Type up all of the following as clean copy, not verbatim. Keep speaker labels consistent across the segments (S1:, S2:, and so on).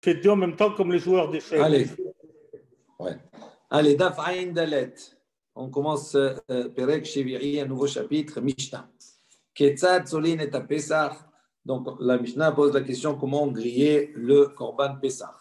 S1: Fais deux en même temps comme les joueurs d'échecs.
S2: Allez, ouais. Allez, Daf Ain Dalet. On commence Perek Sheviri, un nouveau chapitre, Mishnah. Ketzad Solin et Pesach. Donc, la Mishnah pose la question comment griller le Korban Pesach.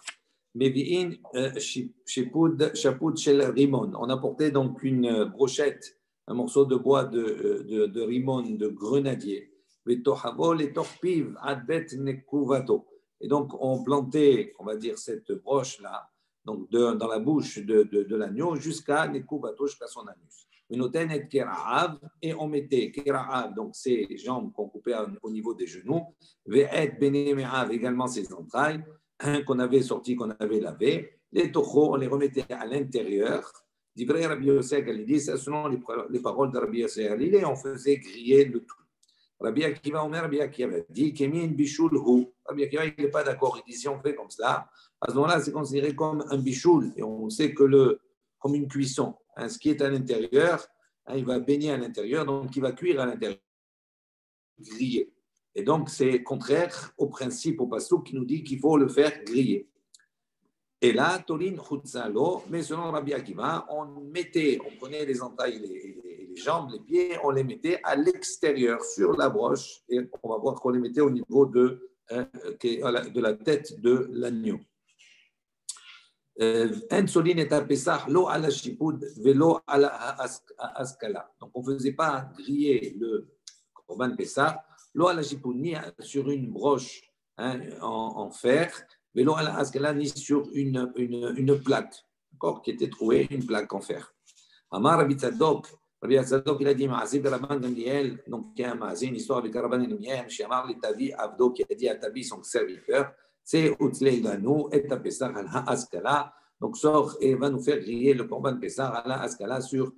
S2: Mevi'in Shapud Shel Rimon. On a porté donc une brochette, un morceau de bois de rimon, de grenadier. Vetohavol et Torpiv Adbet Nekuvato. Et donc, on plantait, on va dire, cette broche-là donc dans la bouche de l'agneau jusqu'à Nekuvato, jusqu'à son anus. Une et Kera'av, et on mettait Kera'av, donc ses jambes qu'on coupait au niveau des genoux, Ve'et Beneme'av, également ses entrailles, qu'on avait sorti, qu'on avait lavé. Les tochos, on les remettait à l'intérieur. Divrei Rabbi Yosef Galili, c'est selon les paroles de Rabbi Yosef Galili, on faisait griller le tout. Rabbi Akiva Omer, Rabbi Akiva dit Kemin Bishul Hu. Rabbi Akiva, il n'est pas d'accord. Il dit si on fait comme cela, à ce moment-là, c'est considéré comme un bichoul. Et on sait que comme une cuisson. Ce qui est à l'intérieur, il va baigner à l'intérieur, donc il va cuire à l'intérieur, griller. Et donc, c'est contraire au principe, au passouk qui nous dit qu'il faut le faire griller. Et là, Tolin Chutzalo, mais selon Rabbi Akiva, on prenait les entailles, les jambes, les pieds, on les mettait à l'extérieur, sur la broche, et on va voir qu'on les mettait au niveau de la tête de l'agneau. Donc, on ne faisait pas griller le Korban Pessah, l'eau à la Shipoud, ni sur une broche en fer, mais l'eau à la Askala, ni sur une plaque, qui était trouée, une plaque en fer. Amar Rabbi Tzadok, il a dit, Ma'azib Rabban Gamliel, donc il y a une histoire avec Rabban Gamliel, chez Amar Litavi Avdo, qui a dit à Tavi, son serviteur, c'est Utzlei Ganou, et Pesach al Askala, donc sort et va nous faire griller le Korban Pesach à la Askala sur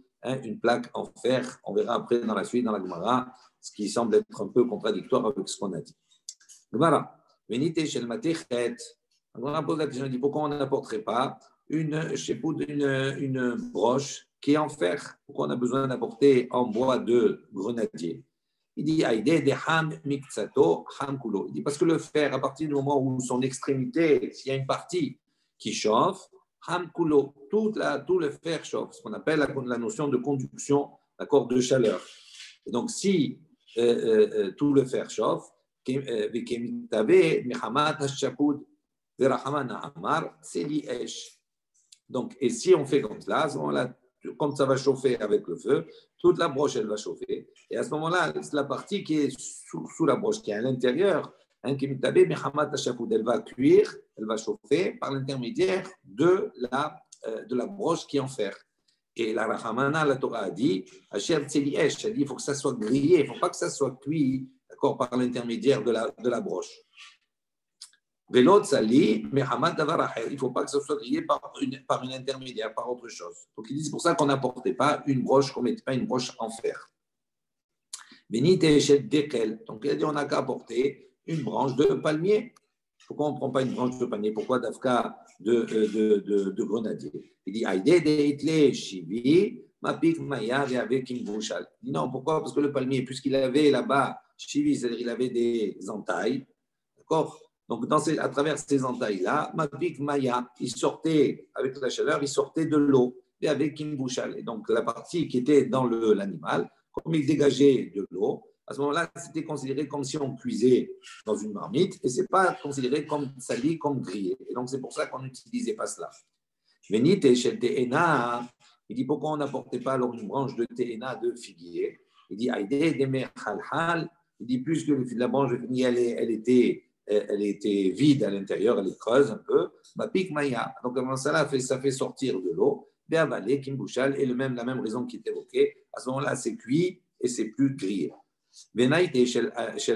S2: une plaque en fer. On verra après dans la suite, dans la Gemara, ce qui semble être un peu contradictoire avec ce qu'on a dit. Gemara, Venite Shel Matechet. On pose la question, on dit pourquoi on n'apporterait pas une broche qui est en fer? Pourquoi on a besoin d'apporter en bois de grenadier? Il dit Aïdé de Ham Miktsato Ham Kulo. Il dit parce que le fer, à partir du moment où son extrémité, s'il y a une partie qui chauffe, Ham Kulo, tout le fer chauffe, ce qu'on appelle la notion de conduction, l'accord de chaleur. Et donc, si tout le fer chauffe, donc, et si on fait comme cela, à ce moment-là, comme ça va chauffer avec le feu, toute la broche, elle va chauffer. Et à ce moment-là, c'est la partie qui est sous la broche, qui est à l'intérieur, elle va cuire, elle va chauffer par l'intermédiaire de la broche qui est en fer. Et la Rahamana, la Torah a dit, il faut que ça soit grillé, il ne faut pas que ça soit cuit, d'accord, par l'intermédiaire de la broche. Il ne faut pas que ça soit grillé par une intermédiaire, par autre chose. Donc, il dit, c'est pour ça qu'on n'apportait pas une broche, qu'on ne mettait pas une broche en fer. Donc, il a dit, on n'a qu'à apporter une branche de palmier. Pourquoi on ne prend pas une branche de palmier? Pourquoi d'Afka de grenadier? Il dit, il dit non, pourquoi? Parce que le palmier, puisqu'il avait là-bas, Shivi, c'est-à-dire il avait des entailles, d'accord? Donc, à travers ces entailles-là, Mapik Maya, il sortait, avec la chaleur, il sortait de l'eau, et avec Kimbouchal. Et donc, la partie qui était dans l'animal, comme il dégageait de l'eau, à ce moment-là, c'était considéré comme si on cuisait dans une marmite, et ce n'est pas considéré comme sali, comme grillé. Et donc, c'est pour ça qu'on n'utilisait pas cela. Venite chez Te'ena, il dit pourquoi on n'apportait pas alors une branche de Te'ena de figuier? Il dit Aïdé Demer Halhal, il dit puisque la branche de figuier, elle était vide à l'intérieur, elle est creuse un peu, Mapik Maya. Donc, ça fait sortir de l'eau, Béavalé, Kimbouchal, et la même raison qui est évoquée. À ce moment-là, c'est cuit et c'est plus grillé. Venaïté shel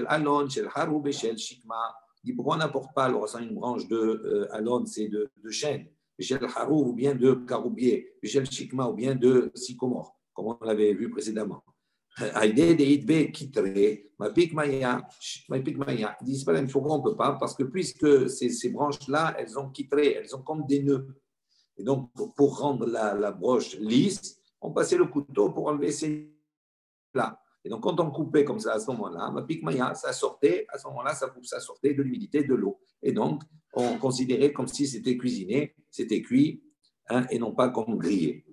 S2: alon, shel haroub et shel shikma. Il dit pourquoi on n'apporte pas alors une branche de alon, c'est de chêne, shel haroub ou bien de caroubier, shel shikma ou bien de sycomore, comme on l'avait vu précédemment. Aïdé de hitbe kitré, mapik maya. Il dit c'est pas la même chose, on ne peut pas parce que puisque ces branches-là, elles ont kitré, elles ont comme des nœuds. Et donc pour rendre la broche lisse, on passait le couteau pour enlever ces là. Et donc, quand on coupait comme ça à ce moment-là, ma pikmaya, ça sortait, à ce moment-là, ça sortait de l'humidité, de l'eau. Et donc, on considérait comme si c'était cuisiné, c'était cuit, hein, et non pas comme grillé.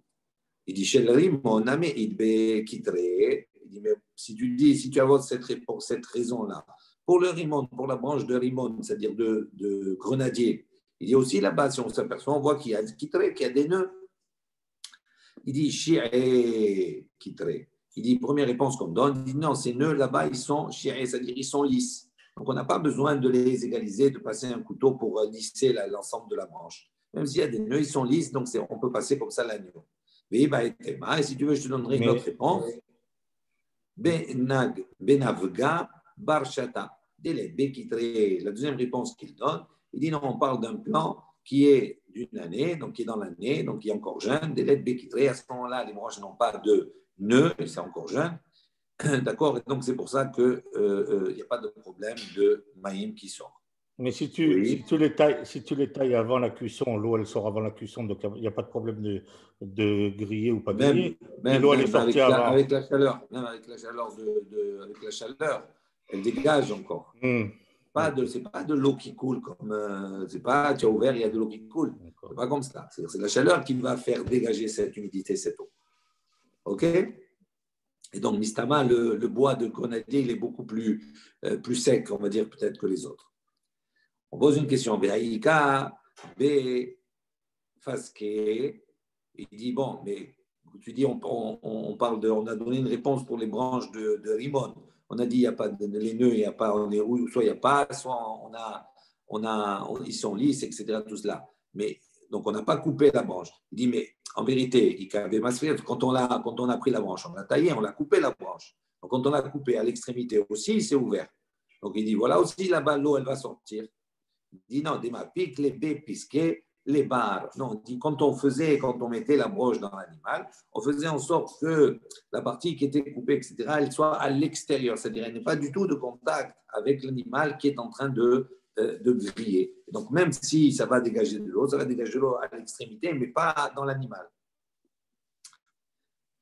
S2: Il dit, chez le rimon, il dit, mais si tu dis, si tu as cette raison-là, pour le rimon, pour la branche de rimon, c'est-à-dire de grenadier, il dit aussi là-bas, si on s'aperçoit, on voit qu'il y a qu'il y a des nœuds. Il dit, shi'e kitré. Il dit, première réponse qu'on donne, il dit, non, ces nœuds là-bas, ils sont shi'e, c'est-à-dire ils sont lisses. Donc, on n'a pas besoin de les égaliser, de passer un couteau pour lisser l'ensemble de la branche. Même s'il y a des nœuds, ils sont lisses, donc on peut passer comme ça l'agneau. Et si tu veux, je te donnerai une autre réponse. Benavga barchata. La deuxième réponse qu'il donne, il dit non, on parle d'un plan qui est d'une année, donc qui est dans l'année, donc qui est encore jeune. Des lettres béquitrées, à ce moment-là, les branches n'ont pas de nœuds, c'est encore jeune. D'accord. Et donc c'est pour ça qu'il n'y a pas de problème de maïm qui sort.
S1: Mais si tu les tailles avant la cuisson, l'eau elle sort avant la cuisson, donc il n'y a pas de problème de griller ou pas griller.
S2: Même
S1: l'eau elle est sortie avant.
S2: Avec la chaleur, même avec la chaleur avec la chaleur, elle dégage encore. C'est pas de l'eau qui coule comme c'est pas tu as ouvert, il y a de l'eau qui coule. C'est pas comme ça. C'est la chaleur qui va faire dégager cette humidité, cette eau. Ok. Et donc mistama, le bois de grenadier, il est beaucoup plus sec, on va dire peut-être que les autres. On pose une question. Behaïka, Faske. Il dit bon, mais tu dis on parle on a donné une réponse pour les branches de rimon. On a dit il n'y a pas les nœuds, il n'y a pas, soit il n'y a pas, soit ils sont lisses, etc. Tout cela. Mais donc on n'a pas coupé la branche. Il dit mais en vérité, quand on a pris la branche, on l'a taillée, on l'a coupé la branche. Donc quand on l'a coupé à l'extrémité aussi, c'est ouvert. Donc il dit voilà aussi là-bas l'eau elle va sortir. Il dit non, des pique les baies pisquées, les barres. Non, il dit quand on mettait la broche dans l'animal, on faisait en sorte que la partie qui était coupée, etc., elle soit à l'extérieur, c'est-à-dire elle n'est pas du tout de contact avec l'animal qui est en train de griller. Donc même si ça va dégager de l'eau, ça va dégager de l'eau à l'extrémité, mais pas dans l'animal.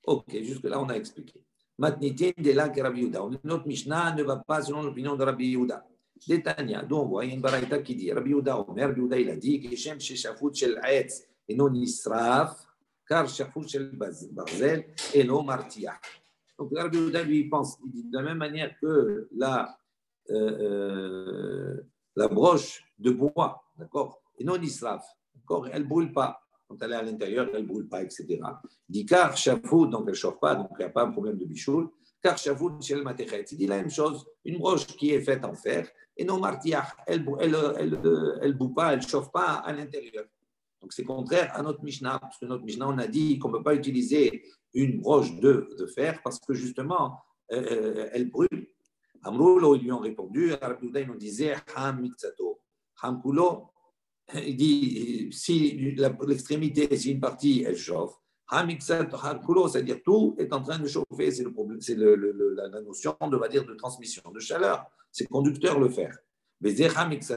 S2: Ok, jusque-là on a expliqué. Matnitin de la Rabbi Yehuda. Notre Mishnah ne va pas selon l'opinion de Rabbi Yehuda. Détania, donc on voit, il y a une baraïta qui dit, Rabbi Yehuda, Rabbi Yehuda, il a dit, Geshem sheshafut shel aetz et non israf, car shafut shel barzel et non martiah. Donc Rabbi Yehuda, lui, il pense, il dit de la même manière que la broche de bois, d'accord, et non israf, d'accord, elle ne brûle pas. Quand elle est à l'intérieur, elle ne brûle pas, etc. Il dit, car shafut, donc elle ne chauffe pas, donc il n'y a pas un problème de bichoul. Car shafut shel matechet, il dit la même chose, une broche qui est faite en fer, et non martiah, elle ne bout pas, elle ne chauffe pas à l'intérieur. Donc c'est contraire à notre Mishnah, parce que notre Mishnah, on a dit qu'on ne peut pas utiliser une broche de fer, parce que justement, elle brûle. Amroulo, ils lui ont répondu, Rabbi Yehuda, ils nous disait, Ham mikzato, Ham kulo, il dit, si l'extrémité, si une partie, elle chauffe, c'est-à-dire tout est en train de chauffer, c'est la notion de, va dire, de transmission de chaleur, c'est conducteur le fer. Mais tandis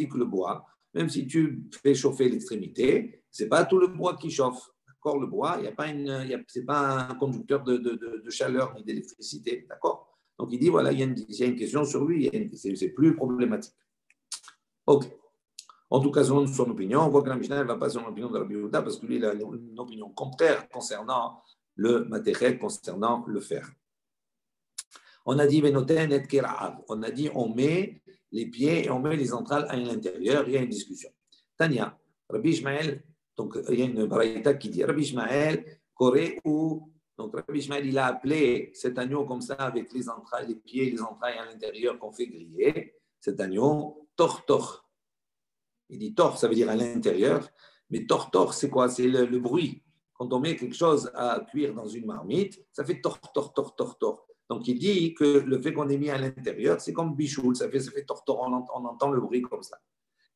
S2: que le bois, même si tu fais chauffer l'extrémité, c'est pas tout le bois qui chauffe. D'accord, le bois, c'est pas un conducteur de chaleur ni d'électricité, d'accord. Donc il dit voilà, il y a une question sur lui, c'est plus problématique. Ok. En tout cas, selon son opinion, on voit que la Mishnah ne va pas selon l'opinion de Rabbi Yehuda parce que lui, il a une opinion contraire concernant le matechet, concernant le fer. On a dit, on a dit, on met les pieds et on met les entrailles à l'intérieur, il y a une discussion. Tania, Rabbi Ishmael, donc il y a une baraïta qui dit, Rabbi Ishmael, Koré ou, donc Rabbi Ishmael, il a appelé cet agneau comme ça avec les entrailles, les pieds et les entrailles à l'intérieur qu'on fait griller, cet agneau, tortor. Il dit tor, ça veut dire à l'intérieur, mais tor, c'est quoi? C'est le bruit. Quand on met quelque chose à cuire dans une marmite, ça fait tor. Donc il dit que le fait qu'on ait mis à l'intérieur, c'est comme bichoul, ça fait tor, on entend le bruit comme ça.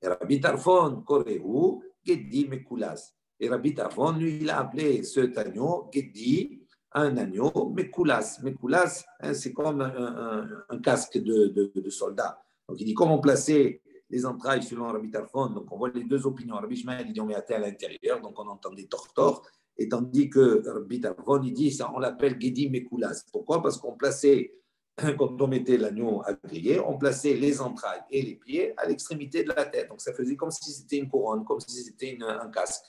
S2: Et Rabbi Tarfon, Korehu, Geddi Mekulas. Et Rabbi Tarfon, lui, il a appelé cet agneau Geddi, un agneau Mekulas. Mekulas, c'est comme un casque de soldat. Donc il dit comment placer les entrailles selon Rabbi Tarfon. Donc on voit les deux opinions. Rabbi Ishmael, il dit on met à l'intérieur, donc on entend des tortors. Et tandis que Rabbi Tarfon, il dit, ça, on l'appelle Gedi Mekoulas. Pourquoi? Parce qu'on plaçait, quand on mettait l'agneau à griller, on plaçait les entrailles et les pieds à l'extrémité de la tête. Donc ça faisait comme si c'était une couronne, comme si c'était un casque.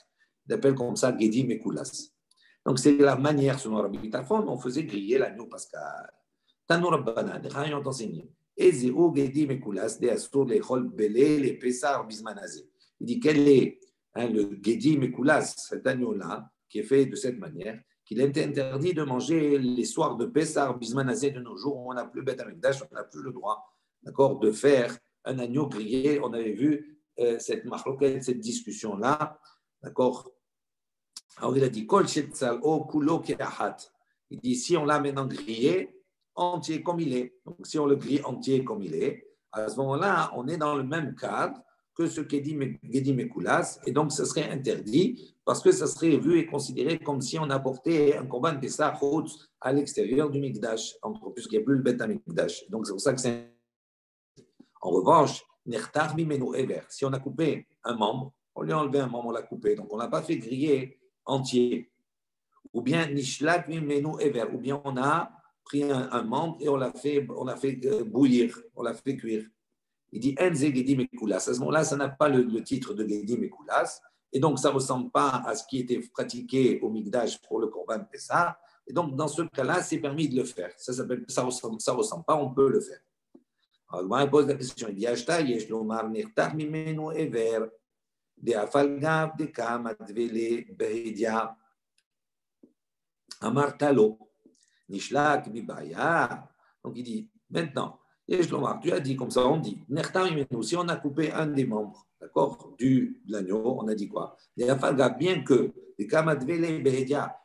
S2: On appelle comme ça Gedi Mekoulas. Donc c'est la manière, selon Rabbi Tarfon, on faisait griller l'agneau pascal. Tanou Rabbana, les Chachamim ont enseigné. Ezeu Gedi Mekoulas, de Asur, les Chol Belé, les Pessar, Bismanazé. Il dit quel est le Gedi Mekoulas, cet agneau-là, qui est fait de cette manière, qu'il est interdit de manger les soirs de Pessar, Bismanazé de nos jours, où on n'a plus Beth Amikdash, on n'a plus le droit, d'accord, de faire un agneau grillé. On avait vu cette marloquette, cette discussion-là, d'accord. Alors il a dit, Kol Shetzal, O Kulo Keahat. Il dit, si on l'a maintenant grillé, entier comme il est, donc si on le grille entier comme il est, à ce moment-là, on est dans le même cadre que ce Gedi Mekoulas, et donc ce serait interdit parce que ça serait vu et considéré comme si on apportait un korban Pessah à l'extérieur du Mikdash, puisqu'il n'y a plus le Beth Mikdash. Donc c'est pour ça que c'est. En revanche, Nertar Mimenu Ever, si on a coupé un membre, on lui a enlevé un membre, on l'a coupé, donc on n'a pas fait griller entier. Ou bien Nishlak Mimenu Ever, ou bien on a pris un membre et on l'a fait bouillir, on l'a fait cuire. Il dit Enze Gedi Mekoulas. À ce moment-là, ça n'a pas le titre de Gedi Mekoulas. Et donc, ça ne ressemble pas à ce qui était pratiqué au Mikdash pour le Korban Pessah. Et donc, dans ce cas-là, c'est permis de le faire. Ça ressemble pas, on peut le faire. Alors, il pose la question. Il dit Ashta yesh lomar nirtar mimenu ever de afalgav de kam advele behedia amartalo nishlak bibaya. Donc, il dit maintenant, tu as dit comme ça, on dit, si on a coupé un des membres, d'accord, de l'agneau, on a dit quoi? Bien que, il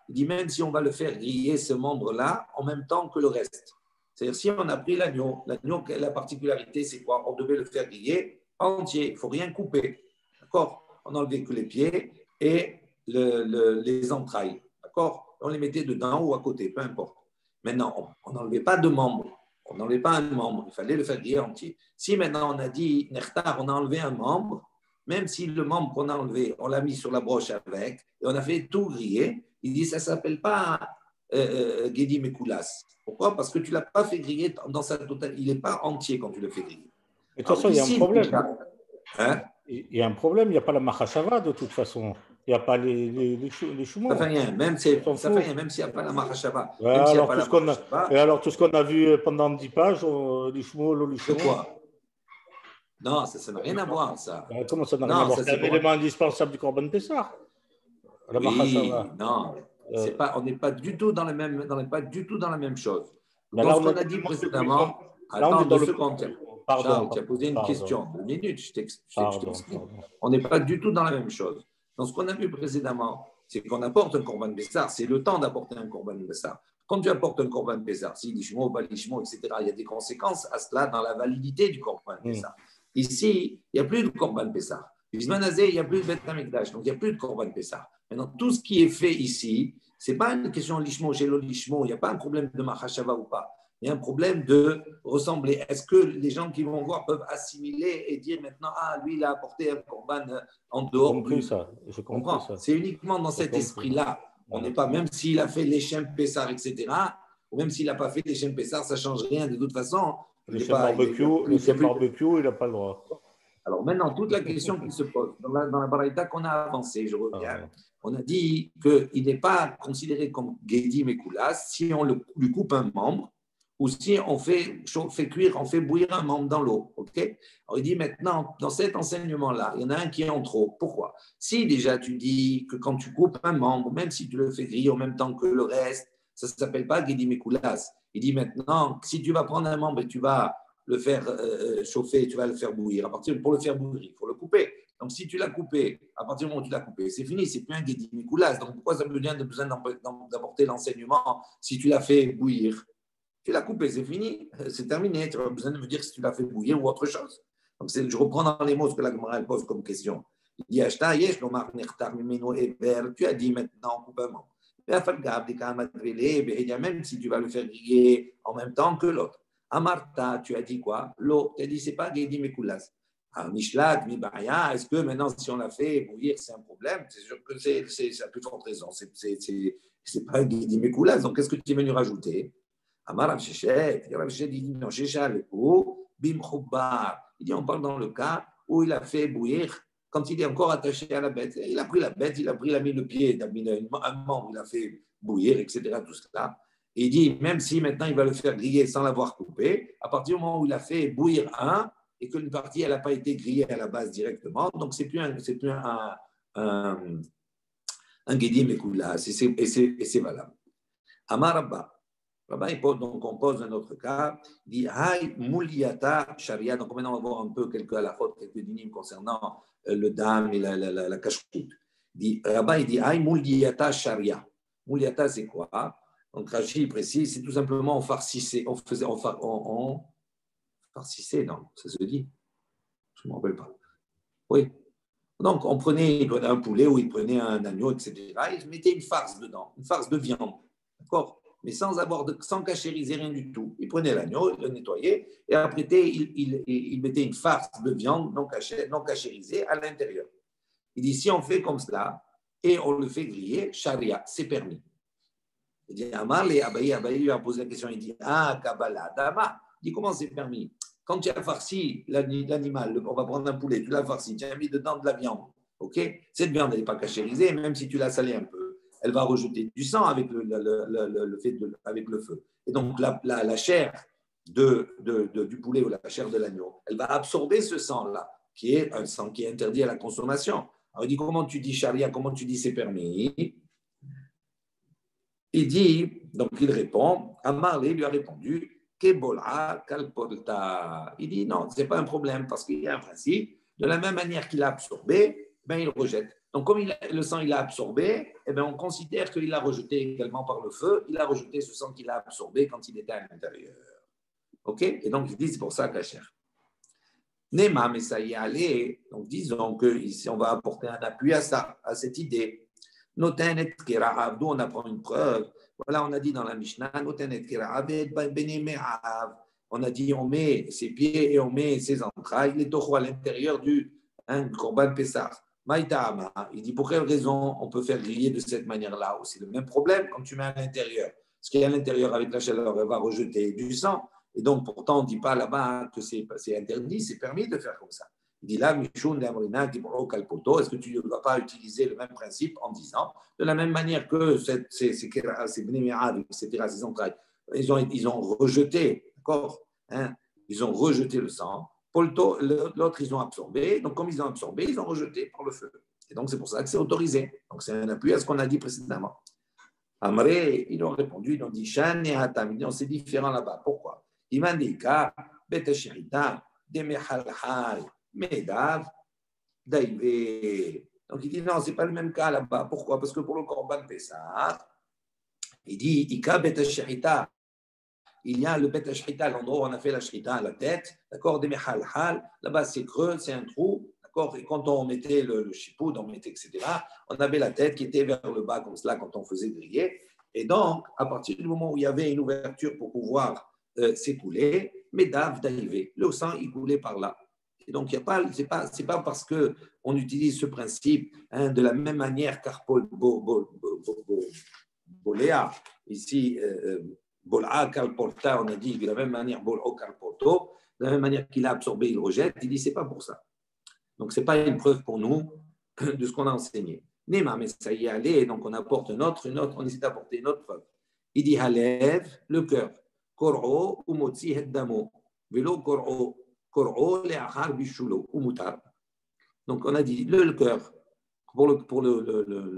S2: dit même si on va le faire griller ce membre-là en même temps que le reste. C'est-à-dire, si on a pris l'agneau, la particularité, c'est quoi? On devait le faire griller entier, il ne faut rien couper, d'accord? On n'enlevait que les pieds et les entrailles, d'accord? On les mettait dedans ou à côté, peu importe. Maintenant, on n'enlevait pas de membres. On n'enlevait pas un membre, il fallait le faire griller entier. Si maintenant on a dit Nertar, on a enlevé un membre, même si le membre qu'on a enlevé, on l'a mis sur la broche avec, et on a fait tout griller, il dit ça ne s'appelle pas Gedi Mekoulas. Pourquoi? Parce que tu ne l'as pas fait griller dans sa totalité. Il n'est pas entier quand tu le fais griller.
S1: De toute façon, il y a un problème.
S2: Hein?
S1: Il y a un problème, il n'y a pas la Mahashava de toute façon. Il n'y a pas les choumots.
S2: Ça fait rien, même s'il n'y a pas la Mahashava.
S1: Ouais, alors, tout ce qu'on a vu pendant 10 pages, les choumots, les choumots.
S2: Quoi? Non, ça n'a rien à voir, ça.
S1: Comment ça n'a rien à voir? C'est un élément indispensable du Korban Pessah. La Mahashava.
S2: Non, on n'est pas du tout dans la même chose. Dans ce qu'on a dit précédemment, attends 2 secondes. Charles, tu as posé une question. 2 minutes, je t'explique. On n'est pas du tout dans la même chose. Dans ce qu'on a vu précédemment, c'est qu'on apporte un Korban Pessah, c'est le temps d'apporter un Korban Pessah. Quand tu apportes un Korban Pessah, si l'ishmo, pas l'ishmo, etc., il y a des conséquences à cela dans la validité du Korban Pessah. Ici, il n'y a plus de Korban Pessah. Bismanazé, il n'y a plus de Beth Amikdash, donc il n'y a plus de Korban Pessah. Maintenant, tout ce qui est fait ici, ce n'est pas une question de l'ishmo, chez l'ishmo, il n'y a pas un problème de Mahashava ou pas. Il y a un problème de ressembler. Est-ce que les gens qui vont voir peuvent assimiler et dire maintenant, lui, il a apporté un korban en dehors du...
S1: Je comprends ça.
S2: C'est uniquement dans cet esprit-là. On n'est pas, même s'il a fait les Shem Pessar, etc., ou même s'il n'a pas fait les Shem Pessar, ça ne change rien de toute façon.
S1: Le Shem barbecue, il n'a pas le droit.
S2: Alors maintenant, toute la question qui se pose, dans la baraïta qu'on a avancée, je reviens, on a dit qu'il n'est pas considéré comme Gedi Mekoulas si on lui coupe un membre, ou si on fait cuire, on fait bouillir un membre dans l'eau. Okay? Alors il dit maintenant, dans cet enseignement-là, il y en a un qui est en trop. Pourquoi? Si déjà tu dis que quand tu coupes un membre, même si tu le fais griller en même temps que le reste, ça ne s'appelle pas Gedi Mekoulas. Il dit maintenant, si tu vas prendre un membre et tu vas le faire chauffer, tu vas le faire bouillir, pour le faire bouillir, il faut le couper. Donc si tu l'as coupé, à partir du moment où tu l'as coupé, c'est fini, c'est plus un Gedi Mekoulas. Donc pourquoi ça a besoin d'apporter l'enseignement si tu l'as fait bouillir? Tu l'as coupé, c'est fini, c'est terminé. Tu n'as pas besoin de me dire si tu l'as fait bouillir ou autre chose. Donc, je reprends dans les mots ce que la Gemara pose comme question. Il dit Ashta, yesh, lomar, nechtar, mimeno, ever. Tu as dit maintenant, coupe un membre. Même si tu vas le faire griller en même temps que l'autre. Amarta, tu as dit quoi? L'eau, tu as dit c'est pas Gedi Mekoulas. Mishlat, Mibaya, est-ce que maintenant, si on l'a fait bouillir, c'est un problème? C'est sûr que c'est à plus forte raison. C'est pas un guidi Mekoulas. Donc, qu'est-ce que tu es venu rajouter? Amar Rav Sheshet, il dit non, Sheshet, Bim Choubar. Il dit on parle dans le cas où il a fait bouillir quand il est encore attaché à la bête. Il a pris la bête, il a mis le pied, il a mis un membre, il a fait bouillir, etc. Tout cela. Et il dit même si maintenant il va le faire griller sans l'avoir coupé, à partir du moment où il a fait bouillir un, et qu'une partie, elle n'a pas été grillée à la base directement. Donc, ce n'est plus un guédim écoula, et c'est valable. Amar Rabba. Rabba, donc on pose un autre cas. Il dit Hay Mouliata Sharia. Donc, maintenant, on va voir un peu quelques dynimes concernant le dam et la cache-croûte. Rabba, il dit Hay Mouliata Sharia. Mouliata, c'est quoi? Donc, Rashi précise, c'est tout simplement on farcissait, farcissait, non, ça se dit. Je ne me rappelle pas. Oui. Donc, il prenait un poulet ou il prenait un agneau, etc. Il mettait une farce dedans, une farce de viande. D'accord? Mais sans cachériser rien du tout. Il prenait l'agneau, il le nettoyait, et après, il mettait une farce de viande non cachérisée à l'intérieur. Il dit, si on fait comme cela, et on le fait griller, charia, c'est permis. Il dit, Amar, Abaye lui a posé la question, il dit, Kabbalah, Dama. Il dit, comment c'est permis? Quand tu as farci l'animal, on va prendre un poulet, tu l'as farci, tu as mis dedans de la viande, ok? Cette viande, elle n'est pas cachérisée, même si tu l'as salée un peu, elle va rejeter du sang avec avec le feu. Et donc, la chair du poulet ou la chair de l'agneau, elle va absorber ce sang-là, qui est un sang qui est interdit à la consommation. Alors, il dit, comment tu dis charia, comment tu dis c'est permis? Il dit, donc il répond, Amarlé lui a répondu, Kebola kalpolta. Il dit non, ce n'est pas un problème parce qu'il y a un principe. De la même manière qu'il a absorbé, ben, il rejette. Donc, comme le sang il a absorbé, eh ben, on considère qu'il l'a rejeté également par le feu. Il a rejeté ce sang qu'il a absorbé quand il était à l'intérieur. OK? Et donc, il dit c'est pour ça Kacher. Nema, mais ça y est allé. Donc, disons que ici, on va apporter un appui à ça, à cette idée. Notenet kera, d'où on apprend une preuve. Voilà, on a dit dans la Mishnah, on a dit on met ses pieds et on met ses entrailles, les tochos à l'intérieur du Korban Pessah. Maïtama, il dit pour quelle raison on peut faire griller de cette manière-là? C'est le même problème quand tu mets à l'intérieur. Ce qui est à l'intérieur avec la chaleur, elle va rejeter du sang. Et donc pourtant, on ne dit pas là-bas que c'est interdit, c'est permis de faire comme ça. Il dit là, Mishun d'Amrina, Kalpoto, est-ce que tu ne vas pas utiliser le même principe en disant, de la même manière que ces Bnémi'ad, etc., ces entrailles, ils ont rejeté, d'accord, hein, ils ont rejeté le sang, Polto, l'autre, ils ont absorbé, donc comme ils ont absorbé, ils ont rejeté par le feu. Et donc c'est pour ça que c'est autorisé. Donc c'est un appui à ce qu'on a dit précédemment. Amré, ils ont répondu, ils ont dit, Shan et Hatam, c'est différent là-bas. Pourquoi? Imandika, Betashirita, Demehalhal, Medav, Daïvé. Donc il dit non, ce n'est pas le même cas là-bas. Pourquoi? Parce que pour le Korban Pessah, il dit Ika Bet Shechita. Il y a le Bet Shechita, l'endroit où on a fait la Shechita à la tête, d'accord, des Mehalhal. Là-bas, c'est creux, c'est un trou, d'accord. Et quand on mettait le chipoud, on mettait, etc., on avait la tête qui était vers le bas, comme cela, quand on faisait griller. Et donc, à partir du moment où il y avait une ouverture pour pouvoir s'écouler, Medav, Daïvé. Le sang, il coulait par là. Et donc, ce n'est pas parce qu'on utilise ce principe de la même manière qu'Arpol Boléa, ici, Bol'a Kalporta, on a dit de la même manière Bol'a Kalporto, de la même manière qu'il a absorbé, il rejette, il dit c'est pas pour ça. Donc, ce n'est pas une preuve pour nous de ce qu'on a enseigné. Nema, mais ça y est allé, donc on apporte on essaie d'apporter une autre preuve. Il dit Halev, le cœur, Kor'o ou Motzi Heddamo, Velo Kor'o. Donc, on a dit le cœur, pour le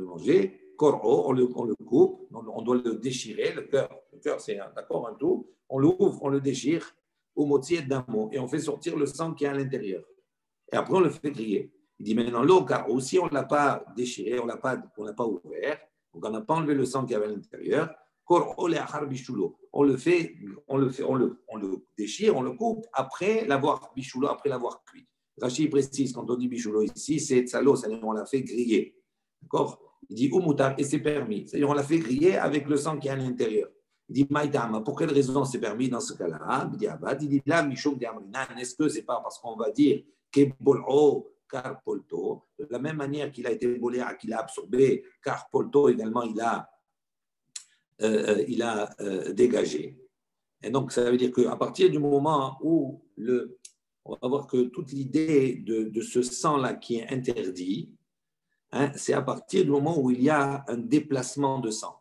S2: manger, on le coupe, on doit le déchirer, le cœur. Le cœur, c'est d'accord, un tout. On l'ouvre, on le déchire, et on fait sortir le sang qui est à l'intérieur. Et après, on le fait griller. Il dit maintenant, l'eau, car aussi, on ne l'a pas déchiré, on ne l'a pas ouvert, donc on n'a pas enlevé le sang qui est à l'intérieur. On le déchire, on le coupe après l'avoir bichoulo, après l'avoir cuit. Rachid précise, quand on dit bichoulo ici, c'est tsalo, c'est-à-dire on l'a fait griller. D'accord? Il dit umutar, et c'est permis. C'est-à-dire on l'a fait griller avec le sang qui est à l'intérieur. Il dit maïdama, pour quelle raison c'est permis dans ce cas-là? Il dit là, mishum de amrinan, est-ce que c'est pas parce qu'on va dire Kebol'o, car polto, de la même manière qu'il a été bolé, qu'il a absorbé, car polto également il a dégagé. Et donc, ça veut dire qu'à partir du moment où on va voir que toute l'idée de ce sang-là qui est interdit, hein, c'est à partir du moment où il y a un déplacement de sang.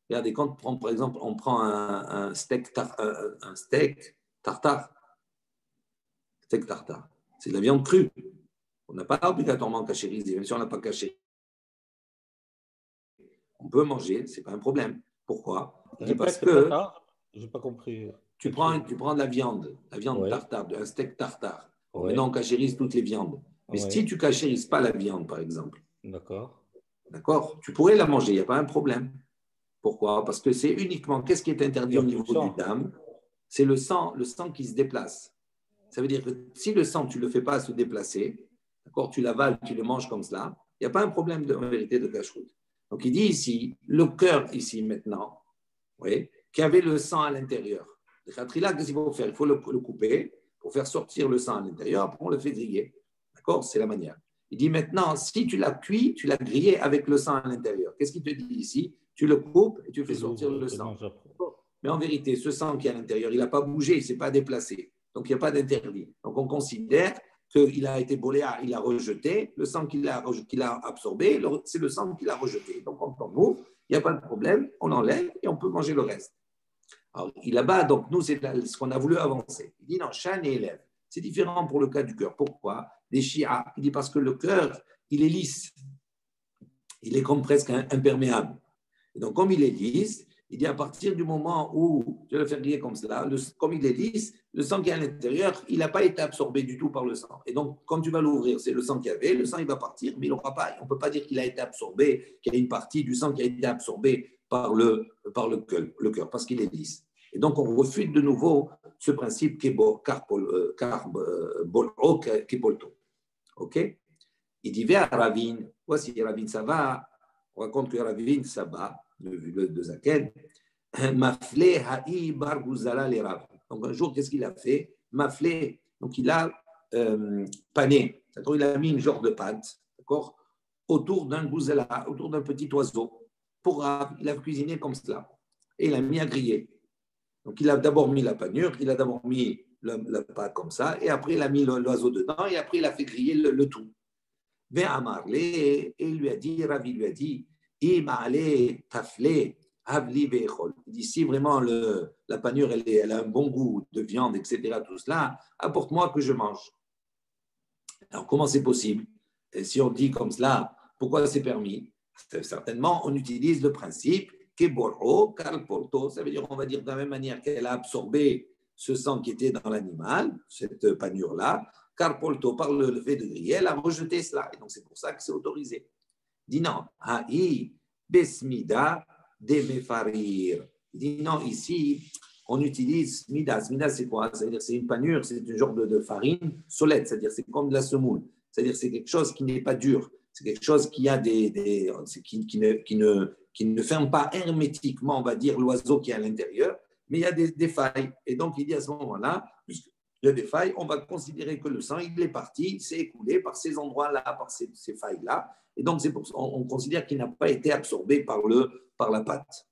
S2: Regardez, quand on prend, par exemple, on prend un steak tartare. Steak tartare, c'est de la viande crue. On n'a pas obligatoirement cachérisé, même si on n'a pas caché. On peut manger, ce n'est pas un problème. Pourquoi?
S1: Parce que je n'ai pas compris.
S2: Tu prends de la viande tartare, un steak tartare. Maintenant, on cachérise toutes les viandes. Mais si tu ne cachérises pas la viande, par exemple, d'accord, tu pourrais la manger, il n'y a pas un problème. Pourquoi? Parce que c'est uniquement, qu'est-ce qui est interdit au niveau du dam? C'est le sang qui se déplace. Ça veut dire que si le sang, tu ne le fais pas se déplacer, d'accord, tu l'avales, tu le manges comme cela, il n'y a pas un problème en vérité de cacheroute. Donc il dit ici, le cœur ici maintenant, qui avait le sang à l'intérieur. Le khatrila, qu'est-ce qu'il faut faire? Il faut le couper pour faire sortir le sang à l'intérieur, après on le fait griller. D'accord? C'est la manière. Il dit maintenant, si tu l'as cuit, tu l'as grillé avec le sang à l'intérieur. Qu'est-ce qu'il te dit ici? Tu le coupes et tu fais sortir le sang. Mais en vérité, ce sang qui est à l'intérieur, il n'a pas bougé, il ne s'est pas déplacé. Donc, il n'y a pas d'interdit. Donc, on considère qu'il a été bolé, il a rejeté. Le sang qu'il a absorbé, c'est le sang qu'il a rejeté. Donc, en tant que nous, il n'y a pas de problème, on enlève et on peut manger le reste. Alors, là-bas, donc, nous, c'est ce qu'on a voulu avancer. Il dit non, chan et élève. C'est différent pour le cas du cœur. Pourquoi? Des Shia. Il dit parce que le cœur, il est lisse. Il est comme presque imperméable. Et donc, comme il est lisse, il dit à partir du moment où, je vais le faire griller comme cela, comme il est lisse, le sang qui est à l'intérieur, il n'a pas été absorbé du tout par le sang. Et donc, quand tu vas l'ouvrir, c'est le sang qu'il y avait, le sang il va partir, mais il n'aura pas, on ne peut pas dire qu'il a été absorbé, qu'il y a une partie du sang qui a été absorbée par le cœur, parce qu'il est lisse. Et donc, on refute de nouveau ce principe kipolto. Ok? Il dit vers Ravin, voici Ravin Saba, on raconte que Ravin Saba, de Zaken, Maflé ha'i bar Guzala les Rav. Donc un jour, qu'est-ce qu'il a fait? Maflé, donc il a pané, il a mis une genre de pâte, d'accord, autour d'un Guzala, autour d'un petit oiseau. Pour Rav, il a cuisiné comme cela. Et il a mis à griller. Donc il a d'abord mis la panure, il a d'abord mis la pâte comme ça, et après il a mis l'oiseau dedans, et après il a fait griller le tout. Et il lui a dit, Ravi lui a dit, il dit si vraiment la panure elle a un bon goût de viande, etc., tout cela, apporte-moi que je mange. Alors comment c'est possible? Et si on dit comme cela, pourquoi c'est permis? Certainement, on utilise le principe Kebor'o, Kalporto, ça veut dire, on va dire de la même manière qu'elle a absorbé ce sang qui était dans l'animal, cette panure-là, Kalporto, par le fait de griller, elle a rejeté cela. Et donc, c'est pour ça que c'est autorisé. Dit non, Ha'i, Besmida, Demefarir. Il dit non, ici, on utilise Smida. Smida, c'est quoi? C'est-à-dire, c'est une panure, c'est un genre de farine solide, c'est-à-dire, c'est comme de la semoule. C'est-à-dire, c'est quelque chose qui n'est pas dur. C'est quelque chose qui a qui ne ferme pas hermétiquement, on va dire, l'oiseau qui est à l'intérieur, mais il y a des failles. Et donc, il dit à ce moment-là, puisqu'il y a des failles, on va considérer que le sang, il est parti, il s'est écoulé par ces endroits-là, par ces failles-là. Et donc, c'est pour ça on considère qu'il n'a pas été absorbé par la pâte.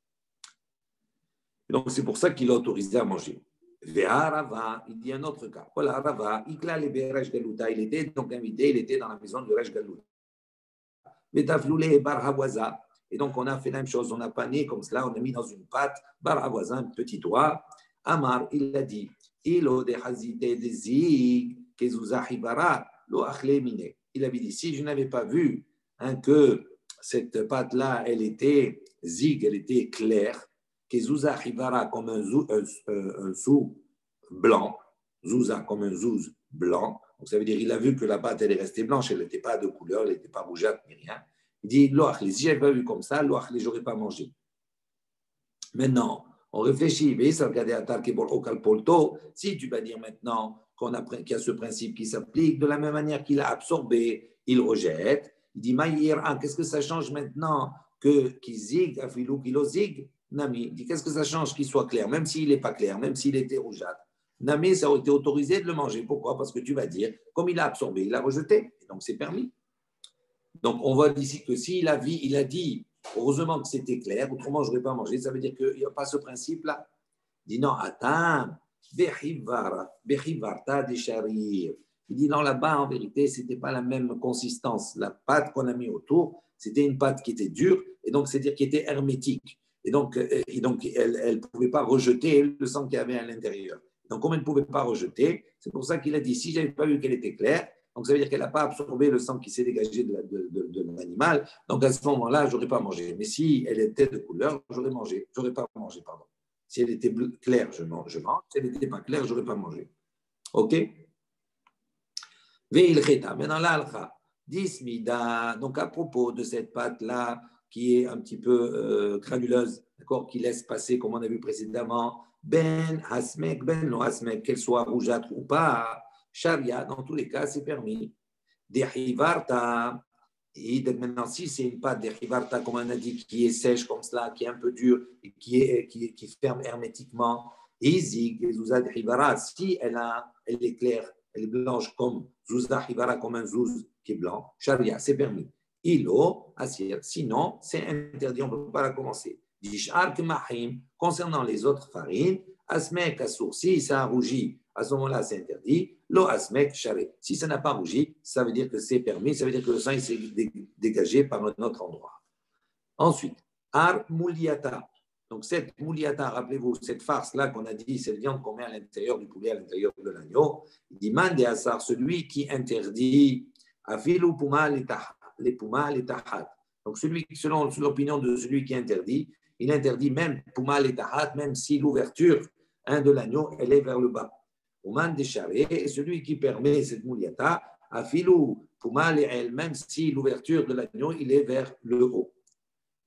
S2: Et donc, c'est pour ça qu'il a autorisé à manger. Rava, il dit un autre cas. Voilà, Rava, il était donc invité, il était dans la maison de Resh Galouta. Et donc, on a fait la même chose, on a pané comme cela, on a mis dans une pâte, bar hawazin, un petit doigt. Amar, il a dit, il avait dit, si je n'avais pas vu que cette pâte-là, elle était zig, elle était claire, comme un sou blanc, zouza comme un zouz blanc. Donc, ça veut dire qu'il a vu que la pâte, elle est restée blanche, elle n'était pas de couleur, elle n'était pas rougeâtre ni rien. Il dit, si je n'avais pas vu comme ça, je n'aurais pas mangé. Maintenant, on réfléchit, si tu vas dire maintenant qu'il y a ce principe qui s'applique, de la même manière qu'il a absorbé, il rejette. Il dit, qu'est-ce que ça change maintenant qu'il zig, afilou, qu'il zig? Nami, il dit, qu'est-ce que ça change qu'il soit clair, même s'il n'est pas clair, même s'il était rougeâtre. Namé, ça aurait été autorisé de le manger. Pourquoi? Parce que tu vas dire, comme il a absorbé, il a rejeté, et donc c'est permis. Donc on voit d'ici que s'il a dit, heureusement que c'était clair, autrement je n'aurais pas mangé, ça veut dire qu'il n'y a pas ce principe-là. Il dit non, attends, bechivarta de charir. Il dit non, là-bas, en vérité, ce n'était pas la même consistance. La pâte qu'on a mis autour, c'était une pâte qui était dure, et donc c'est-à-dire qui était hermétique. Et donc elle ne pouvait pas rejeter le sang qu'il y avait à l'intérieur. Donc, comme elle ne pouvait pas rejeter, c'est pour ça qu'il a dit, si je n'avais pas vu qu'elle était claire, donc ça veut dire qu'elle n'a pas absorbé le sang qui s'est dégagé de l'animal, donc à ce moment-là, je n'aurais pas mangé. Mais si elle était de couleur, j'aurais pas mangé, pardon. Si elle était claire, je mange. Si elle n'était pas claire, je n'aurais pas mangé. OK? Veil cheta. Maintenant, là, dismida. Donc, à propos de cette pâte-là, qui est un petit peu granuleuse, d'accord, qui laisse passer, comme on a vu précédemment, ben hasmek, ben lo hasmek, qu'elle soit rougeâtre ou pas, sharia, dans tous les cas, c'est permis. Dehivarta. Et maintenant, si c'est une pâte dehivarta, comme on a dit, qui est sèche comme cela, qui est un peu dure, et qui ferme hermétiquement, si elle est claire, elle est blanche comme zouza hivara, comme un zouz qui est blanc, sharia, c'est permis. Ilo, asir. Sinon, c'est interdit, on ne peut pas la commencer. Concernant les autres farines, asmek assour, si ça a rougi, à ce moment-là, c'est interdit. Lo asmek charé. Si ça n'a pas rougi, ça veut dire que c'est permis, ça veut dire que le sang s'est dégagé par un autre endroit. Ensuite, ar mouliata. Donc, cette mouliata, rappelez-vous, cette farce-là qu'on a dit, cette viande qu'on met à l'intérieur du poulet, à l'intérieur de l'agneau, il dit mande asar, celui qui interdit afilu puma les puma les tahat. Donc, selon l'opinion de celui qui interdit, il interdit même puma les tahat, même si l'ouverture de l'agneau, elle est vers le bas. Ouman décharé, et celui qui permet cette mouliata, afilou puma les elle, même si l'ouverture de l'agneau, il est vers le haut.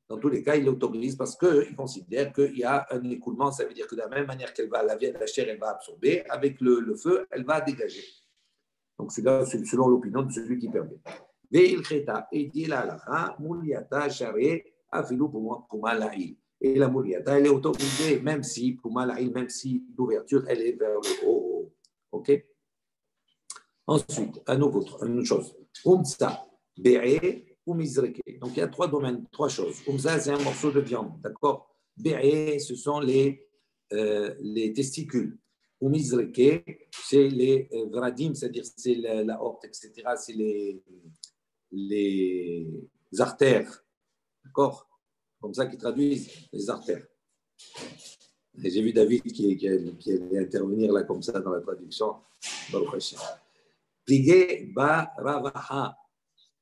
S2: Dans tous les cas, il l'autorise parce qu'il considère qu'il y a un écoulement. Ça veut dire que de la même manière qu'elle va, la chair, elle va absorber, avec le feu, elle va dégager. Donc, c'est selon l'opinion de celui qui permet. Veil cheta, et dit la mouliata charé, afilou puma la'il. Et la mouliata, elle est autorisée, même si puma la'il, même si l'ouverture, elle est vers le haut. OK? Ensuite, une autre chose. Umsa, be'e, ou mizreke. Donc, il y a trois domaines, trois choses. Umsa, c'est un morceau de viande, d'accord? Be'e, ce sont les testicules. Ou mizreke, c'est les vradim, c'est-à-dire c'est la horte, etc. C'est les artères, d'accord? Comme ça qu'ils traduisent les artères. Et j'ai vu David qui allait intervenir là comme ça dans la traduction. Pligé ba ravaha.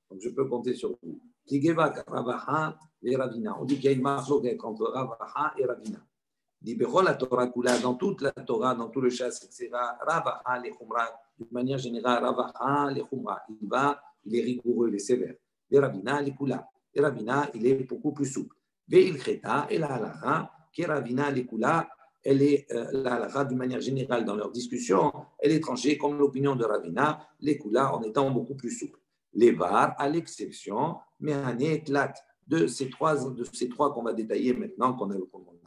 S2: Donc je peux compter sur vous. Pligé ba ravaha et ravina. On dit qu'il y a une marque entre ravaha et ravina. Dit la Torah kula, dans toute la Torah, dans tout le chasse, etc. Ravaha les chumra. De manière générale, ravaha les chumra. Il est rigoureux, il est sévère. Et ravina les kula. Et ravina, il est beaucoup plus souple. Veil cheta et la halacha, qui ravina les kula. Elle est, la halakha, d'une manière générale, dans leur discussion, elle est tranchée comme l'opinion de Ravina, les kula en étant beaucoup plus souples. Les var, à l'exception, mais un éclat de ces trois qu'on va détailler maintenant, qu'on a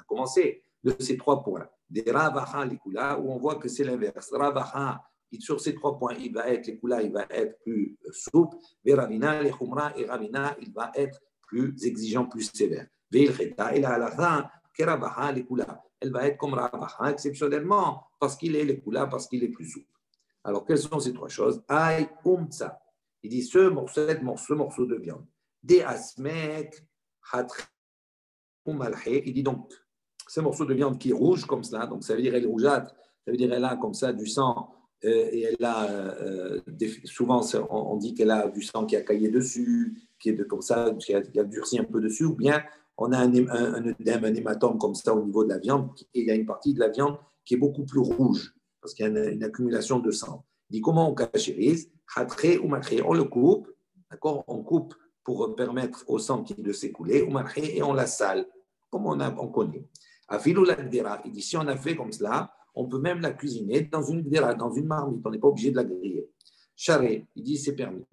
S2: commencé, de ces trois points. Des ravaha, les kula, où on voit que c'est l'inverse. Ravaha, sur ces trois points, les kula, il va être plus souple. Et Ravina, les khumra, et Ravina, il va être plus exigeant, plus sévère. Veil cheta, et la halakha, que ravaha, les kula. Elle va être comme Ravaha, exceptionnellement, parce qu'il est le kula, parce qu'il est plus souple. Alors, quelles sont ces trois choses? Aïe, umtsa. Il dit ce morceau de viande. De asmek, hatre, umalhe. Il dit donc, ce morceau de viande qui est rouge comme cela, donc ça veut dire elle est rougeâtre, ça veut dire elle a comme ça du sang, et elle a, souvent on dit qu'elle a du sang qui a caillé dessus, qui est comme ça, qui a durci un peu dessus, ou bien on a un hématome comme ça au niveau de la viande, et il y a une partie de la viande qui est beaucoup plus rouge, parce qu'il y a une accumulation de sang. Il dit comment on cachérise? Hatre ou matre, on le coupe, d'accord? On coupe pour permettre au sang de s'écouler, ou matre, et on la sale, comme on connaît. Afilou la gdera, il dit si on a fait comme cela, on peut même la cuisiner dans une gdera, dans une marmite, on n'est pas obligé de la griller. Charé, il dit c'est permis.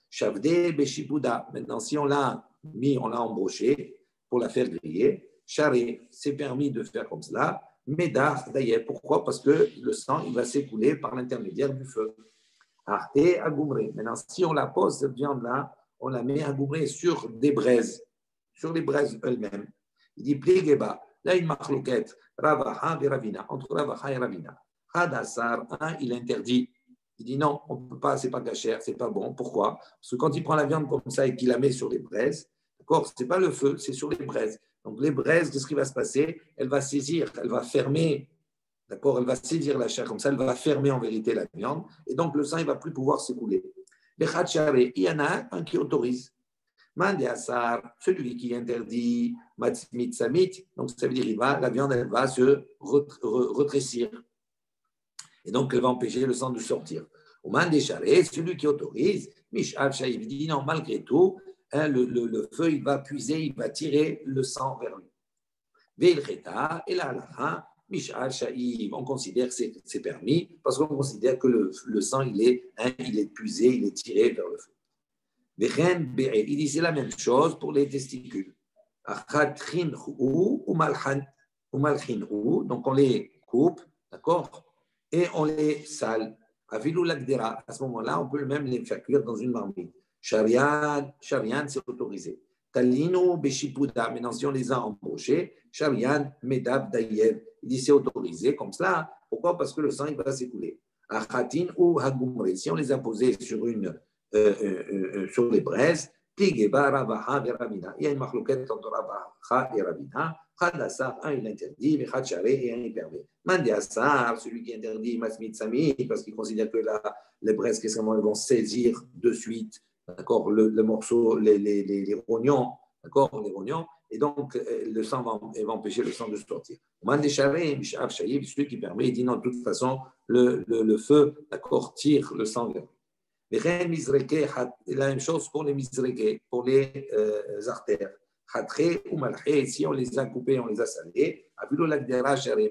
S2: Chavde beshibouda, maintenant si on l'a embauché, pour la faire griller. Charé, c'est permis de faire comme cela. Médard, d'ailleurs. Pourquoi? Parce que le sang, il va s'écouler par l'intermédiaire du feu. Arte agoumré. Maintenant, si on la pose, cette viande-là, on la met agoumrée sur des braises, sur les braises elles-mêmes. Il dit, pliegeba. Là, une marloquette, Ravaha et Ravina, entre Ravaha et Ravina. Hadassar, un, il interdit. Il dit non, on ne peut pas, c'est pas cachère, c'est pas bon. Pourquoi? Parce que quand il prend la viande comme ça et qu'il la met sur les braises, d'accord, c'est pas le feu, c'est sur les braises. Donc les braises, qu'est-ce qui va se passer? Elle va saisir, elle va fermer, d'accord, elle va saisir la chair comme ça, elle va fermer en vérité la viande, et donc le sang, il ne va plus pouvoir s'écouler. Les il y en a un qui autorise. Mande Assar, celui qui interdit Matzmit Samit, donc ça veut dire la viande elle va se retrécir. Et donc elle va empêcher le sang de sortir. Au Mande Charé, celui qui autorise, Mishal Shaïb dit non, malgré tout, hein, le feu il va puiser, il va tirer le sang vers lui. Veil Kheta, et là, Mishal Shaïb, on considère que c'est permis parce qu'on considère que le sang il est puisé, il est tiré vers le feu. Il dit c'est la même chose pour les testicules. Donc on les coupe, d'accord, et on les sale. À ce moment-là, on peut même les faire cuire dans une marmite. Sharian, c'est autorisé. Talino, Beshipuda, maintenant si on les a embauchés, Sharian, Medab, Dayev, il dit c'est autorisé comme cela. Pourquoi? Parce que le sang il va s'écouler. Achatin ou Hagumre, si on les a posés sur sur les braises, Pligeba, Ravaha, Veravina. Il y a une marloquette entre Ravaha et Ravina. Khadassar, un il interdit, Vechacharé et un il permet. Mandiassar, celui qui interdit Masmit Sami, parce qu'il considère que les braises, qu'est-ce qu'elles vont saisir de suite, d'accord, le morceau, les rognons, d'accord, les rognons, et donc le sang va empêcher le sang de sortir. Mandécharé, Mishav Shaïb, celui qui permet, il dit non, de toute façon, le feu, d'accord, tire le sang vers lui. La même chose pour les misreke, pour les artères. Ou malché, si on les a coupés, on les a salés,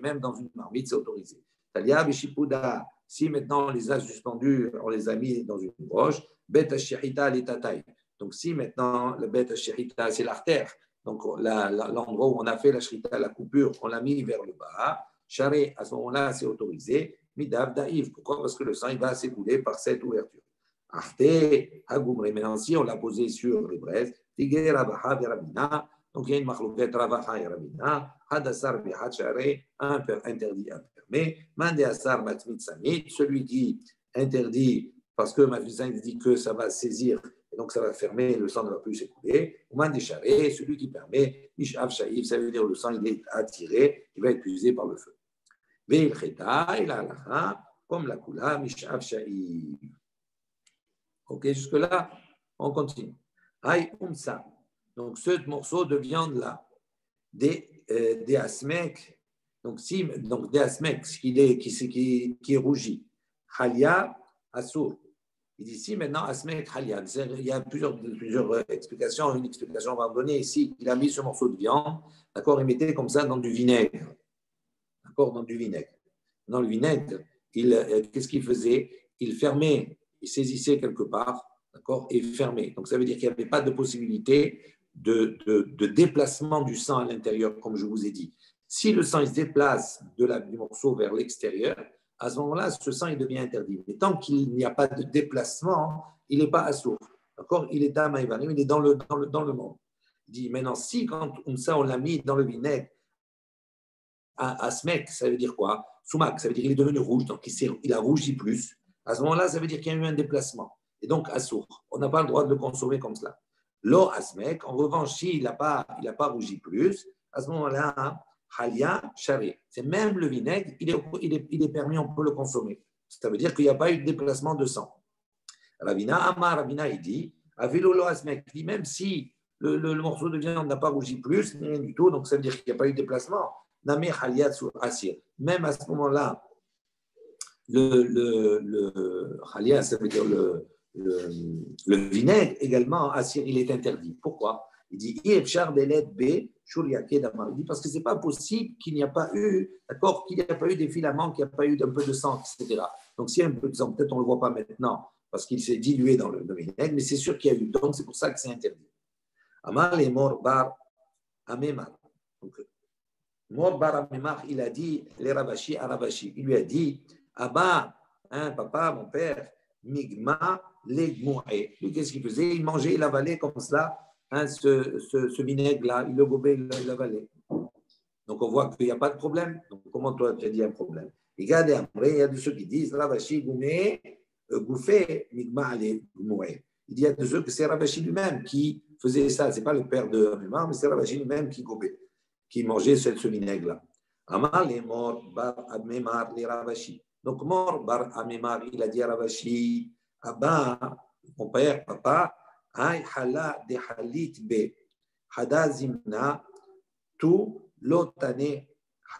S2: même dans une marmite, c'est autorisé. Talia Bishipuda, si maintenant on les a suspendus, on les a mis dans une broche, Bet Ashirita l'etatai. Donc si maintenant le Bet Ashirita, c'est l'artère, donc l'endroit où on a fait la shrita, la coupure, on l'a mis vers le bas, charé, à ce moment-là, c'est autorisé. Midav Daïf, pourquoi? Parce que le sang il va s'écouler par cette ouverture. Arte, Hagoumre, maintenant si on l'a posé sur les braises, Tigé, Rabaha, Veramina, donc il y a une marlouquette, Rabaha et Ramina, Hadassar, Bihachare, un interdit, un permet, Mande Assar, Matmit Samit, celui qui interdit, parce que Matmit dit que ça va saisir, et donc ça va fermer, le sang ne va plus s'écouler, Mande Charé, celui qui permet, Mishav Shaïf, ça veut dire le sang il est attiré, il va être puisé par le feu. Veil Kheta, il a comme la Kula, Mishav Shaïf. Ok, jusque-là, on continue. Aïe, ça. Donc, ce morceau de viande-là, des asmek, donc des asmek, qui est rougi. Halia, assour. Il dit ici maintenant asmek, halia. Il y a plusieurs explications. Une explication, on va donner ici. Il a mis ce morceau de viande, d'accord, il mettait comme ça dans du vinaigre. D'accord, dans du vinaigre. Dans le vinaigre, qu'est-ce qu'il faisait? Il fermait. Il saisissait quelque part, d'accord, et fermé. Donc, ça veut dire qu'il n'y avait pas de possibilité de déplacement du sang à l'intérieur, comme je vous ai dit. Si le sang il se déplace du morceau vers l'extérieur, à ce moment-là, ce sang il devient interdit. Mais tant qu'il n'y a pas de déplacement, il n'est pas assourd. D'accord? Il est à Maïvanim, il est dans le monde. Il dit maintenant, si quand on l'a mis dans le vinaigre, Asmek, ça veut dire quoi? Soumak, ça veut dire qu'il est devenu rouge, donc il a rougi plus. À ce moment-là, ça veut dire qu'il y a eu un déplacement. Et donc, assour. On n'a pas le droit de le consommer comme cela. L'eau asmek, en revanche, s'il n'a pas rougi plus, à ce moment-là, halia, charé. C'est même le vinaigre, il est permis, on peut le consommer. Ça veut dire qu'il n'y a pas eu de déplacement de sang. Ravina, il dit, avilo lo asmek, il dit même si le morceau de viande n'a pas rougi plus, rien du tout, donc ça veut dire qu'il n'y a pas eu de déplacement. Namé halia sur asir. Même à ce moment-là, le halia, ça veut dire le vinaigre également, assir, il est interdit. Pourquoi? Il dit parce que ce n'est pas possible qu'il n'y a pas eu, d'accord, qu'il n'y a pas eu des filaments, qu'il n'y a pas eu d'un peu de sang, etc. Donc, s'il y a un peu de sang, peut-être on ne le voit pas maintenant parce qu'il s'est dilué dans le vinaigre, mais c'est sûr qu'il y a eu. Donc, c'est pour ça que c'est interdit. Amal est mort bar amemar. Mor Baramemar, il a dit les Ravashi à Ravashi. Il lui a dit Abba, hein, papa, mon père, Migma, Legmoué. Lui, qu'est-ce qu'il faisait? Il mangeait, il avalait comme cela, hein, ce vinaigre-là, il le gobait, il l'avalait. Donc on voit qu'il n'y a pas de problème. Donc comment toi tu as dit un problème? Regardez, après, il y a de ceux qui disent Ravashi Goumé, Gouffé, Migma, Legmoué. Il y a de ceux que c'est Ravashi lui-même qui faisait ça. Ce n'est pas le père de Ramemar, mais c'est Ravashi lui-même qui gobait, qui mangeait ce vinaigre-là. Amar les morts, bar amemar les Ravashi. Donc, mort bar amemar, il a dit à Ravashi, Abba, mon père, papa, ay hala de halit be, hada zimna, tout l'otane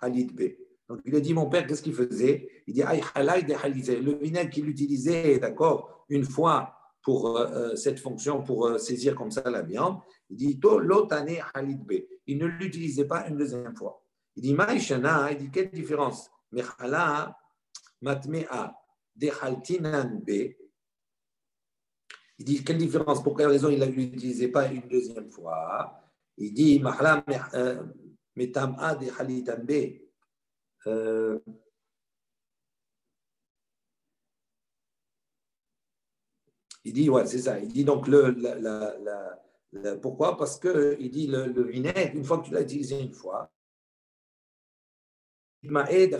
S2: halit be. Donc, il a dit, mon père, qu'est-ce qu'il faisait? Il dit, ay hala de halit be. Le vinaigre qu'il utilisait, d'accord, une fois pour cette fonction, pour saisir comme ça la viande, il dit, to l'otane halit be. Il ne l'utilisait pas une deuxième fois. Il dit, Maïshana, il dit, quelle différence? Mechala, matmea, dehaltinan be. Il dit, quelle différence? Pour quelle raison il ne l'utilisait pas une deuxième fois? Il dit, Mahla, metama, dehalitan be. Il dit, ouais, c'est ça. Il dit donc, pourquoi? Parce qu'il dit, le vinaigre, une fois que tu l'as utilisé une fois, c'est-à-dire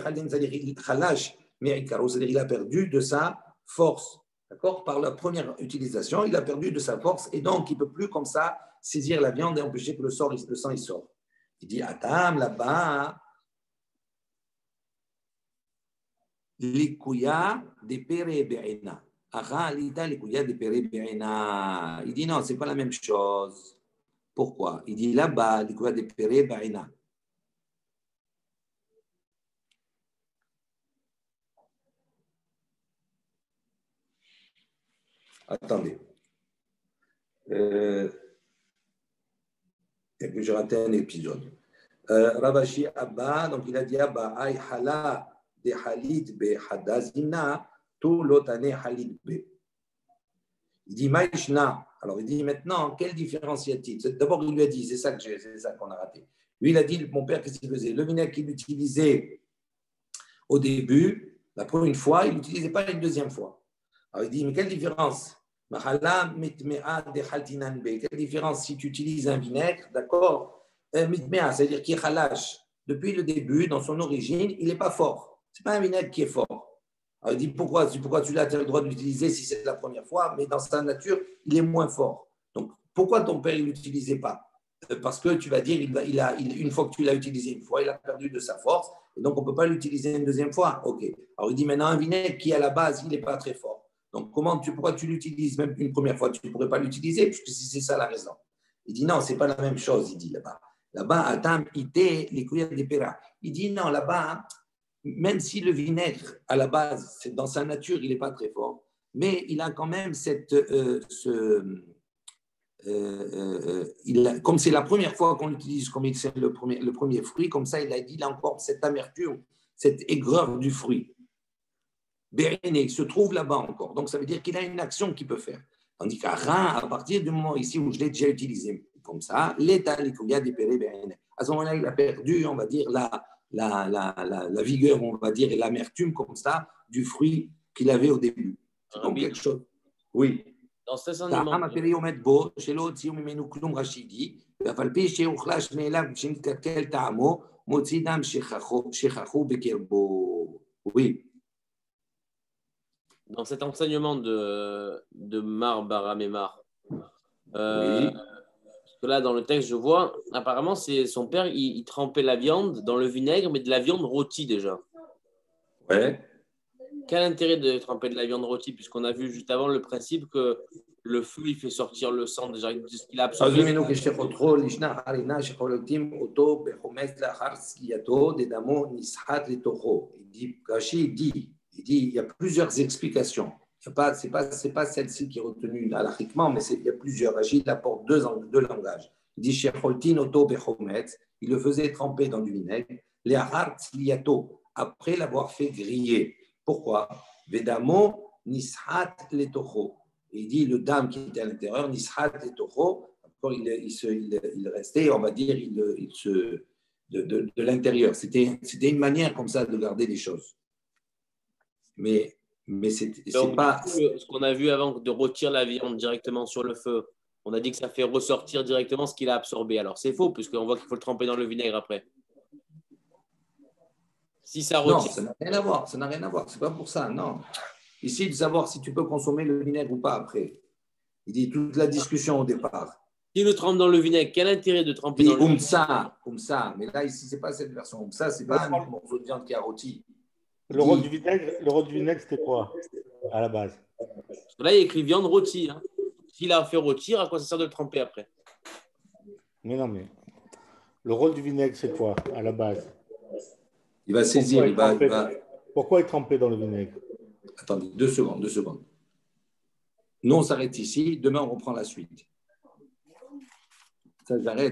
S2: il a perdu de sa force. D'accord? Par la première utilisation, il a perdu de sa force et donc il ne peut plus comme ça saisir la viande et empêcher que le sang il sort. Il dit, Atam, là-bas, l'ikouya de pere be'ina. Il dit, non, ce n'est pas la même chose. Pourquoi? Il dit, là-bas, l'ikouya de pere be'ina. Attendez. Que j'ai raté un épisode. Ravashi Abba, donc il a dit Abba, ay hala de halid be hadazina, tout l'otane halid be. Il dit Maïshna. Alors il dit maintenant, quelle différence y a-t-il? D'abord, il lui a dit, c'est ça qu'on a raté. Lui, il a dit, mon père, qu'est-ce qu'il faisait? Le vinaigre qu'il utilisait au début, la première fois, il n'utilisait pas une deuxième fois. Alors il dit, mais quelle différence? Quelle différence si tu utilises un vinaigre, d'accord? C'est-à-dire qu'il est khalash. Depuis le début, dans son origine, il n'est pas fort. Ce n'est pas un vinaigre qui est fort. Alors il dit pourquoi tu as le droit d'utiliser si c'est la première fois, mais dans sa nature, il est moins fort. Donc pourquoi ton père ne l'utilisait pas? Parce que tu vas dire, une fois que tu l'as utilisé une fois, il a perdu de sa force, et donc on ne peut pas l'utiliser une deuxième fois. Ok. Alors il dit maintenant un vinaigre qui à la base, il n'est pas très fort. Donc, pourquoi tu l'utilises même une première fois? Tu ne pourrais pas l'utiliser, puisque c'est ça la raison. Il dit non, ce n'est pas la même chose, il dit là-bas. Là-bas, Atam, ité, les cuillères de péra. Il dit non, là-bas, même si le vinaigre, à la base, dans sa nature, il n'est pas très fort, mais il a quand même comme c'est la première fois qu'on l'utilise, comme c'est le premier fruit, comme ça, il a dit, il a encore cette amertume, cette aigreur du fruit. Béréné, il se trouve là-bas encore. Donc, ça veut dire qu'il a une action qu'il peut faire. Tandis qu'à à partir du moment ici où je l'ai déjà utilisé comme ça, l'état l'ikouya des péré béréné. À ce moment-là, il a perdu, on va dire, la vigueur, on va dire, et l'amertume comme ça du fruit qu'il avait au début. C'est comme quelque chose. Oui.
S3: Dans cet enseignement.
S2: Oui.
S3: Dans cet enseignement de Mar Baramemar,
S2: oui.
S3: Parce que là, dans le texte, je vois, apparemment, c'est son père, il trempait la viande dans le vinaigre, mais de la viande rôtie déjà.
S2: Ouais.
S3: Quel intérêt de tremper de la viande rôtie, puisqu'on a vu juste avant le principe que le feu, il fait sortir le sang déjà, il a absorbé.
S2: Il dit, il y a plusieurs explications. Ce n'est pas celle-ci qui est retenue halachiquement, mais il y a plusieurs. Rachid apporte deux langages. Il dit, il le faisait tremper dans du vinaigre, après l'avoir fait griller. Pourquoi? Vedamo nishat letocho. Il dit, le dame qui était à l'intérieur, nishat letocho, il restait, on va dire, de l'intérieur. C'était une manière comme ça de garder les choses. Mais c'est pas...
S3: Ce qu'on a vu avant de retirer la viande directement sur le feu, on a dit que ça fait ressortir directement ce qu'il a absorbé. Alors c'est faux, puisqu'on voit qu'il faut le tremper dans le vinaigre après. Si ça retire...
S2: Non, ça n'a rien à voir. Ça n'a rien à voir. C'est pas pour ça, non. Ici, de savoir si tu peux consommer le vinaigre ou pas après. Il dit toute la discussion au départ.
S3: Si le trempe dans le vinaigre, quel intérêt de tremper dans le vinaigre?
S2: Umsa. Mais là, ici, ce n'est pas cette version. Umsa, ce n'est pas un morceau de viande qui a rôti.
S1: Le rôle du vinaigre, c'était quoi à la base?
S3: Parce que là, il y a écrit viande rôtie. Hein. S'il a fait rôtir, à quoi ça sert de le tremper après?
S1: Mais non, mais le rôle du vinaigre, c'est quoi à la base?
S2: Il va saisir,
S1: Pourquoi il trempait dans le vinaigre?
S2: Attendez, 2 secondes. Nous, on s'arrête ici. Demain, on reprend la suite. Ça, j'arrête.